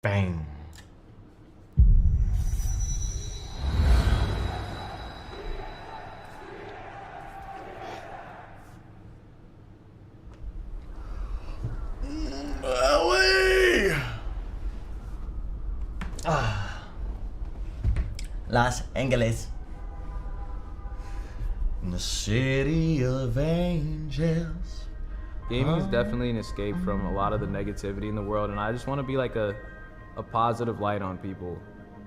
Bang. Away. Los Angeles. In the city of angels. Gaming is definitely an escape from a lot of the negativity in the world, and I just want to be like a positive light on people,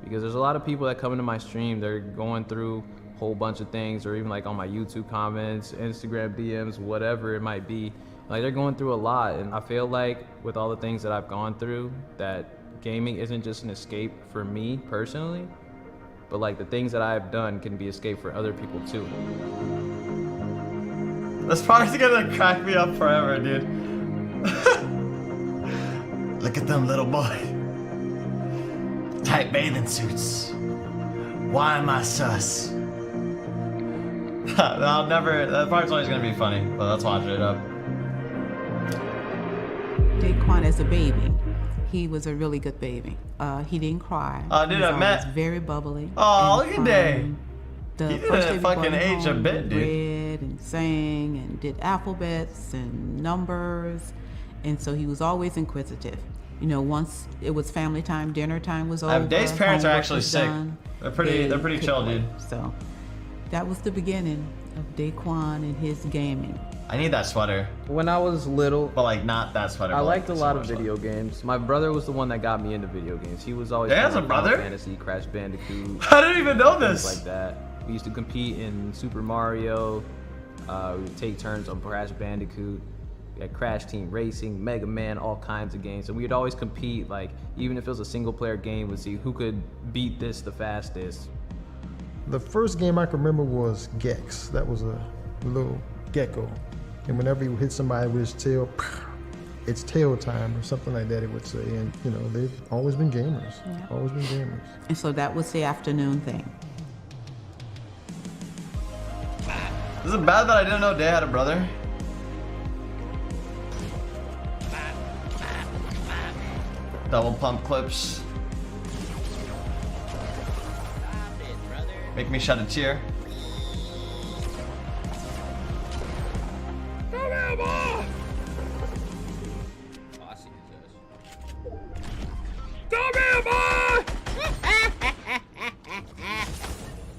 because there's a lot of people that come into my stream, they're going through a whole bunch of things, or even like on my YouTube comments, Instagram DMs, whatever it might be, like they're going through a lot. And I feel like with all the things that I've gone through, that gaming isn't just an escape for me personally, but like the things that I've done can be escape for other people too. This part's gonna crack me up forever, dude. Look at them, little boy. Tight bathing suits. Why am I sus? I'll never. That part's always gonna be funny, but let's watch it up. Daequan as a baby, he was a really good baby. He didn't cry. Oh, dude, he was I met. very bubbly. Oh, look at Day. The He first day didn't we brought fucking him age a home, bit, he dude. read and sang and did alphabets and numbers, and so he was always inquisitive. You know, once it was family time, dinner time was over. Dave's parents are homework actually was sick. done, They're pretty could chill, play. dude. So that was the beginning of Daequan and his gaming. I need that sweater, When I was little, but like not that sweater. I but, liked a like, lot of similar video games. My brother was the one that got me into video games. He was always Dad has playing a brother? Final Fantasy, Crash Bandicoot, stuff. I didn't even know things this. like that. We used to compete in Super Mario. We would take turns on Crash Bandicoot. We had Crash Team Racing, Mega Man, all kinds of games. And we'd always compete, like even if it was a single player game, we'd see who could beat this the fastest. The first game I can remember was Gex. That was a little gecko. And whenever he would hit somebody with his tail, it's tail time or something like that, it would say. And, you know, they've always been gamers. Yeah. Always been gamers. And so that was the afternoon thing. Is it bad that I didn't know Day had a brother? Double pump clips. Make me shed a tear.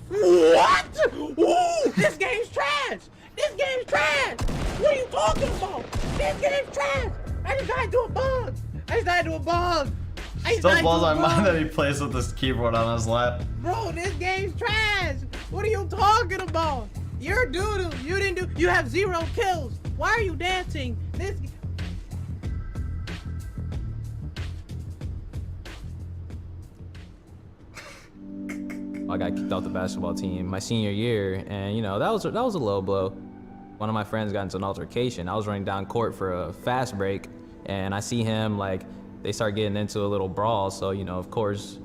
What? Ooh, this game's trash! This game's trash! What are you talking about? This game's trash! I just died to a bug! Still blows my mind that he plays with this keyboard on his lap. Bro, this game's trash! What are you talking about? You're doo-doo. You have 0 kills. Why are you dancing? I got kicked off the basketball team my senior year, and you know that was a low blow. One of my friends got into an altercation. I was running down court for a fast break, and I see him, like they start getting into a little brawl. So you know, of course,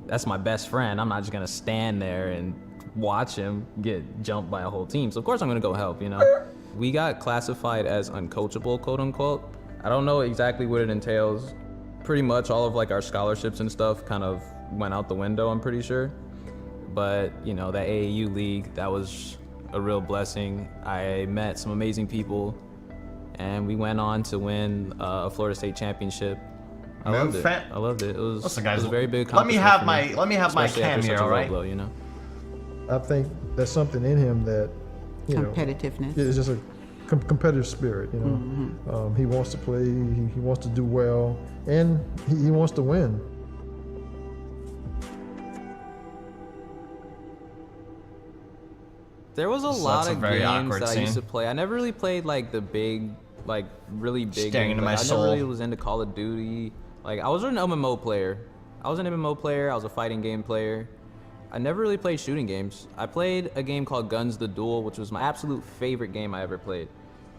that's my best friend. I'm not just gonna stand there and watch him get jumped by a whole team. So of course I'm gonna go help. You know, we got classified as uncoachable, quote unquote. I don't know exactly what it entails. Pretty much all of like our scholarships and stuff kind of went out the window, I'm pretty sure. But you know, that AAU league, that was a real blessing. I met some amazing people, and we went on to win a Florida State championship. I loved it. I loved it. It was, Listen, guys, it was a very big let me accomplishment have for my me, let me have my especially after such cameo, a low right? blow, you know. I think there's something in him that, you know, Competitiveness. it's just a competitive spirit, you know. He wants to play, he wants to do well, and he wants to win. There was a So lot that's a of very games awkward that I used scene. to play. I never really played like the big, like really big Staring games. into my I soul. never really was into Call of Duty. Like I was an MMO player. I was a fighting game player. I never really played shooting games. I played a game called Guns the Duel, which was my absolute favorite game I ever played.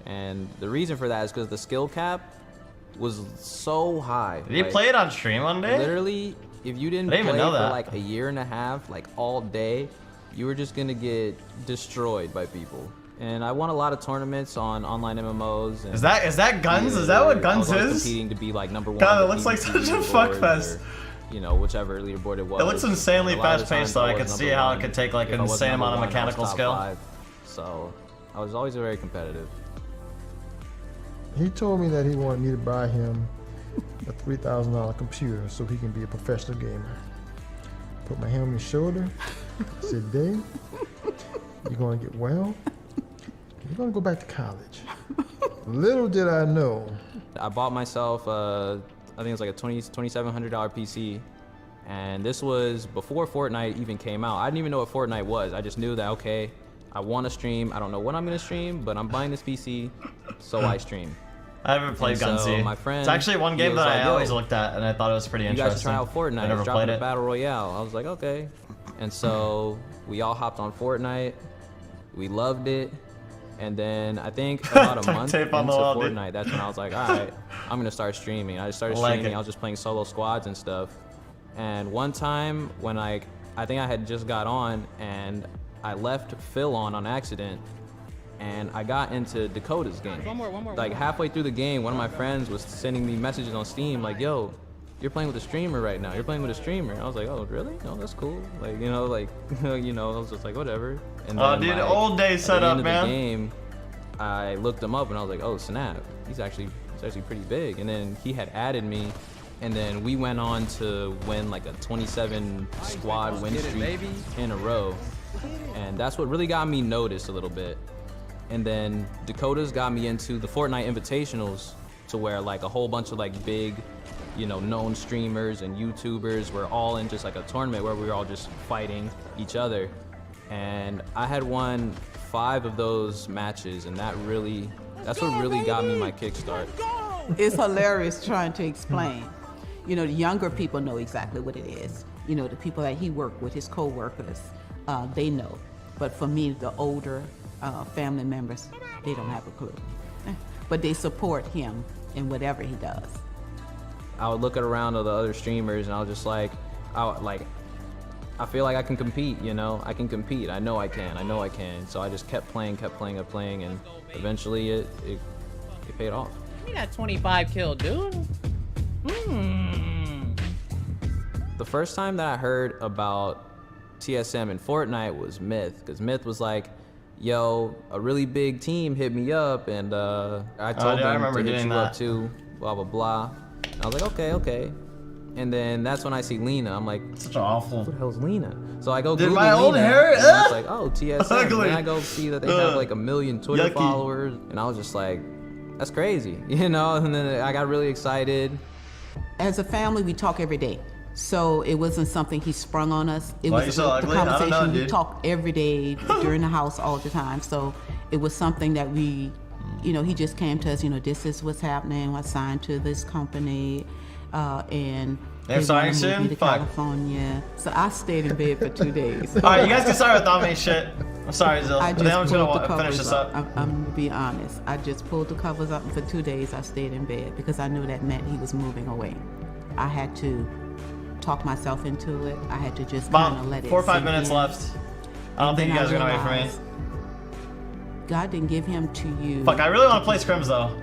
And the reason for that is because the skill cap was so high. Did he play it on stream one day? Literally, if you didn't I didn't play even know for that. like a year and a half, like all day, you were just gonna get destroyed by people. and I won a lot of tournaments on online MMOs. And Is that guns? Is that what guns I was always is? competing to be like number 1. God, it on the looks like PvP such a fuck leaderboard fest. or, you know, whichever leaderboard it was. It looks insanely And a lot of fast the paced times though. I was could see number how it 1. could take like If an I wasn't insane number amount of 1, I was mechanical top skill. 5. So I was always very competitive. He told me that he wanted me to buy him a $3,000 computer so he can be a professional gamer. Put my hand on his shoulder. I said, Dave, you're going to get well. You're going to go back to college. Little did I know. I bought myself, I think it was like a $2,700 PC. And this was before Fortnite even came out. I didn't even know what Fortnite was. I just knew that, okay, I want to stream. I don't know what I'm going to stream, but I'm buying this PC, so I stream. I haven't played And so Gunsy. my friend, It's actually one he game was that like, I "Yo, always looked at, and I thought it was pretty You interesting. guys should try out Fortnite. I never It's dropping played a it. battle royale." I was like, okay. And so we all hopped on Fortnite. We loved it. And then I think about a Duct month tape into on the wall, dude. Fortnite, that's when I was like, all right, I'm gonna start streaming. I just started Like streaming. it. I was just playing solo squads and stuff. And one time when I think I had just got on and I left Phil on accident, and I got into Dakota's game. One more. Like halfway through the game, one of my friends was sending me messages on Steam like, yo, you're playing with a streamer right now. You're playing with a streamer. I was like, oh, really? Oh, that's cool. Like, you know, I was just like, whatever. And Oh, then, dude, like, old day at the setup, end of man. the game, I looked him up and I was like, oh, snap. He's actually pretty big. And then he had added me, and then we went on to win like a 27 squad win streak in a row. And that's what really got me noticed a little bit. And then Dakota's got me into the Fortnite Invitationals, to where like a whole bunch of like big, you know, known streamers and YouTubers were all in just like a tournament where we were all just fighting each other. And I had won 5 of those matches, and that's what really got me my kickstart. It's hilarious trying to explain. You know, the younger people know exactly what it is. You know, the people that he worked with, his co-workers, they know. But for me, the older family members, they don't have a clue. But they support him in whatever he does. I would look around at the other streamers, and I was just like, I feel like I can compete, you know? I can compete. I know I can. So I just kept playing, and eventually it paid off. Give me that 25 kill, dude. The first time that I heard about TSM and Fortnite was Myth, because Myth was like, yo, a really big team hit me up, and I told yeah, I them remember to hit doing you up that. too, blah, blah, blah. And I was like, okay. And then that's when I see Lena. I'm like, Such an awful. who the hell's Lena? So I go Dude, Google my old Lena, hair, and I was like, oh, TSM. Ugly. And I go see that they have like 1 million Twitter Yucky. followers, and I was just like, that's crazy, you know? And then I got really excited. As a family, we talk every day. So it wasn't something he sprung on us. It Why was you so the ugly? I don't know, conversation we dude. talked every day during the house all the time. So it was something that we, you know, he just came to us, you know, this is what's happening. I signed to this company, and They're they signing wanna move soon? me to Fuck. California. So I stayed in bed for 2 days. All right, you guys can start without me. Shit. I'm sorry, Zill. I But then I'm just just pulled the gonna finish covers this up. up. I'm gonna be honest. I just pulled the covers up, and for 2 days I stayed in bed because I knew that meant he was moving away. I had to talk myself into it. I had to just kind of About let it 4 or 5 sink minutes in. left. I don't think you Then guys are gonna wait for me. realized God didn't give him to you. Fuck, I really want to play scrims though.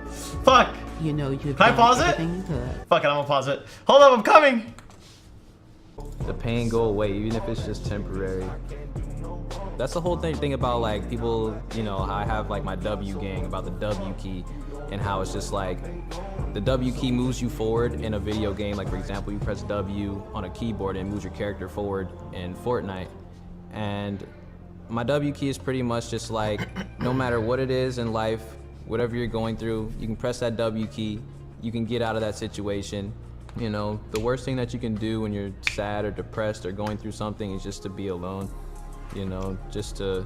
Fuck. You know, you've Can I done pause it? everything you could. Fuck it, I'm gonna pause it. Hold up, I'm coming. The pain go away, even if it's just temporary. That's the whole thing about like people, you know, how I have like my W gang about the W key, and how it's just like the W key moves you forward in a video game. Like for example, you press W on a keyboard and it moves your character forward in Fortnite. And my W key is pretty much just like, no matter what it is in life, whatever you're going through, you can press that W key, you can get out of that situation. You know, the worst thing that you can do when you're sad or depressed or going through something is just to be alone. You know, just to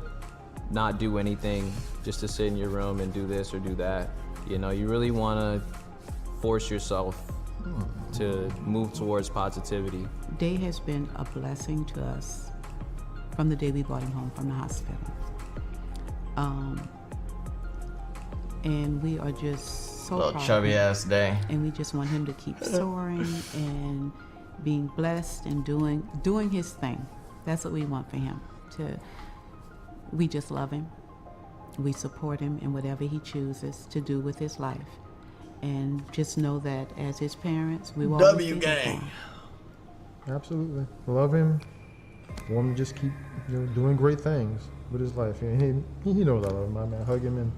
not do anything, just to sit in your room and do this or do that. You know, you really want to force yourself to move towards positivity. Day has been a blessing to us from the day we brought him home from the hospital. And we are just so Little proud of chubby him. ass day. And we just want him to keep soaring and being blessed and doing his thing. That's what we want for him. We just love him. We support him in whatever he chooses to do with his life. And just know that as his parents, we will always be there for him. Absolutely. Love him. Want him to just keep doing great things with his life. And he knows I love him. I hug him and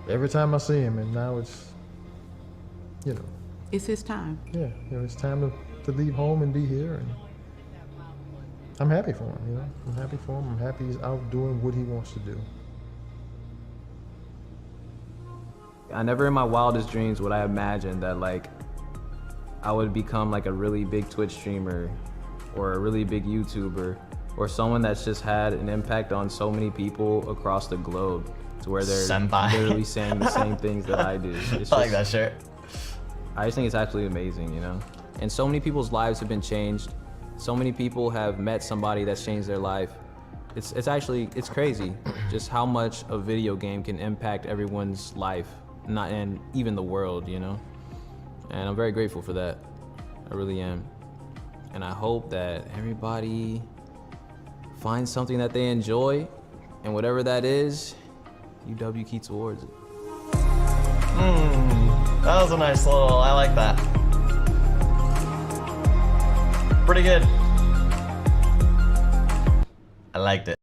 every time I see him, and now it's, It's his time. yeah, it's time to leave home and be here. And I'm happy for him, I'm happy for him. I'm happy he's out doing what he wants to do. I never in my wildest dreams would I imagine that like I would become like a really big Twitch streamer or a really big YouTuber or someone that's just had an impact on so many people across the globe to where they're Senpai. literally saying the same things that I do. It's I like that shirt. I just think it's absolutely amazing, And so many people's lives have been changed. So many people have met somebody that's changed their life. It's crazy just how much a video game can impact everyone's life, and even the world, And I'm very grateful for that. I really am. And I hope that everybody finds something that they enjoy, and whatever that is, UW key towards it. That was a nice little, I like that. Pretty good. I liked it.